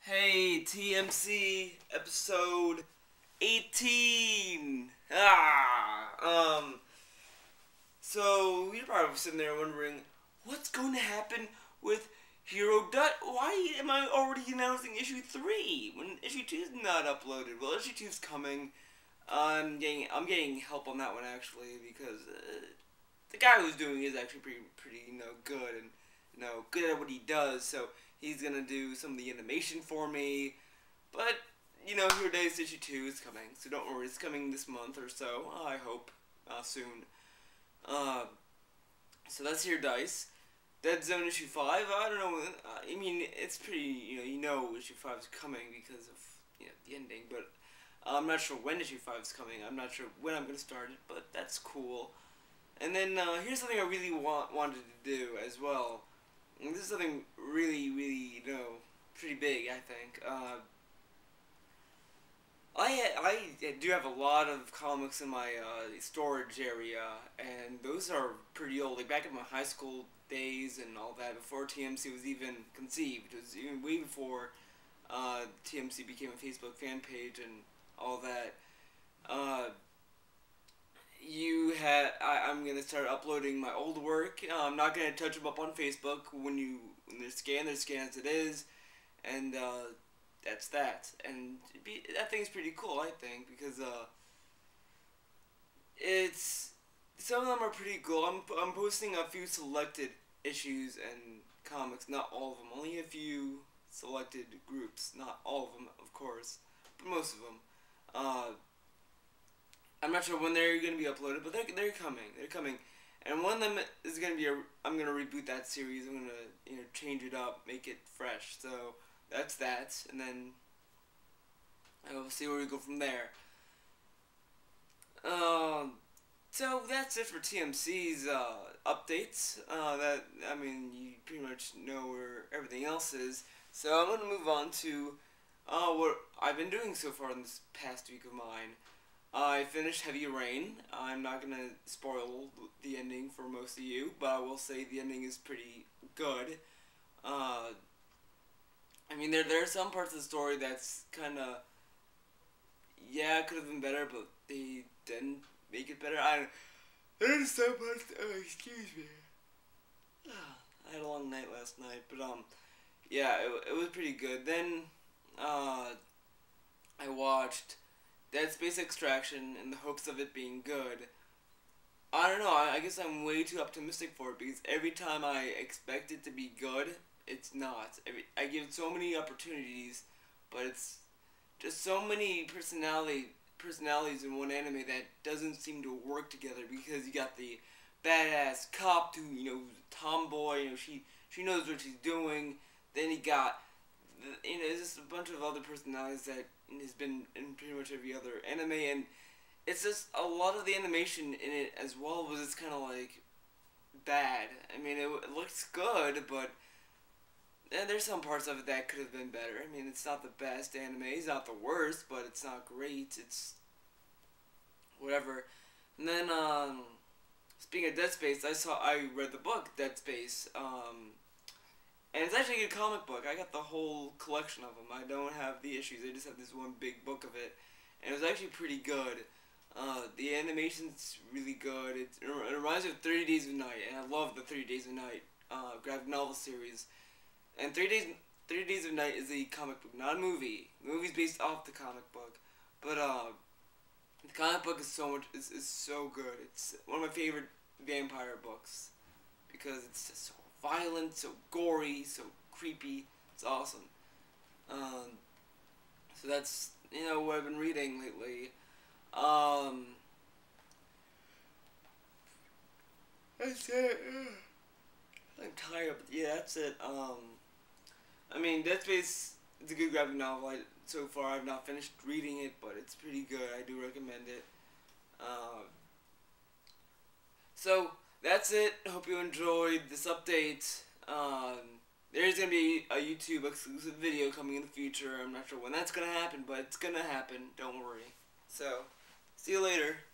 Hey, TMC, episode 18! So, you're probably sitting there wondering, what's going to happen with Hero Dut? Why am I already announcing issue 3 when issue 2 is not uploaded? Well, issue 2 is coming. I'm getting help on that one, actually, because the guy who's doing it is actually pretty, good and, good at what he does, so he's gonna do some of the animation for me. But, Hero Days issue 2 is coming, so don't worry, it's coming this month or so, I hope, soon. So that's Hero Dice. Dead Zone issue 5, I don't know, I mean, it's pretty, issue 5 is coming because of, the ending, but I'm not sure when issue 5 is coming, I'm not sure when I'm gonna start it, but that's cool. And then, here's something I really wanted to do as well. And this is something really, pretty big, I think. I do have a lot of comics in my storage area, and those are pretty old. Like back in my high school days and all that, before TMC was even conceived. It was even way before TMC became a Facebook fan page and all that. I'm gonna start uploading my old work. I'm not gonna touch them up on Facebook when they're scanned as it is, and that's that. And that thing's pretty cool, I think, because it's some of them are pretty cool. I'm posting a few selected issues and comics, not all of them, only a few selected groups, not all of them, of course, but most of them. I'm not sure when they're going to be uploaded, but they're coming. They're coming. And one of them is going to be I'm going to reboot that series. I'm going to, change it up, make it fresh. So, that's that. And then we'll see where we go from there. So that's it for TMC's updates. You pretty much know where everything else is. So I'm going to move on to what I've been doing so far in this past week of mine. I finished Heavy Rain. I'm not going to spoil the ending for most of you, but I will say the ending is pretty good. There are some parts of the story that's kind of, it could have been better, but they didn't make it better. There's some parts, excuse me. I had a long night last night, but, it was pretty good. Then, I watched Dead Space Extraction in the hopes of it being good. I don't know, I guess I'm way too optimistic for it, because every time I expect it to be good, it's not. I give it so many opportunities, but it's just so many personalities in one anime that doesn't seem to work together, because you got the badass cop who, tomboy, she knows what she's doing. Then you got, there's just a bunch of other personalities that has been in pretty much every other anime, and it's just a lot of the animation in it as well was just kind of like bad. It looks good, but there's some parts of it that could have been better. It's not the best anime, it's not the worst, but it's not great. It's whatever. And then speaking of Dead Space, I read the book Dead Space. And it's actually a good comic book. I got the whole collection of them. I don't have the issues. I just have this one big book of it. And it was actually pretty good. The animation's really good. It reminds me of 30 Days of Night. And I love the 30 Days of Night graphic novel series. And 30 Days of Night is a comic book, not a movie. The movie's based off the comic book. But the comic book is so good. It's one of my favorite vampire books. Because it's just so violent, so gory, so creepy. It's awesome. So that's, what I've been reading lately. That's it. I'm tired, but yeah, that's it. Dead Space is a good graphic novel. So far, I've not finished reading it, but it's pretty good. I do recommend it. So, that's it. Hope you enjoyed this update. There's going to be a YouTube exclusive video coming in the future. I'm not sure when that's going to happen, but it's going to happen. Don't worry. So, see you later.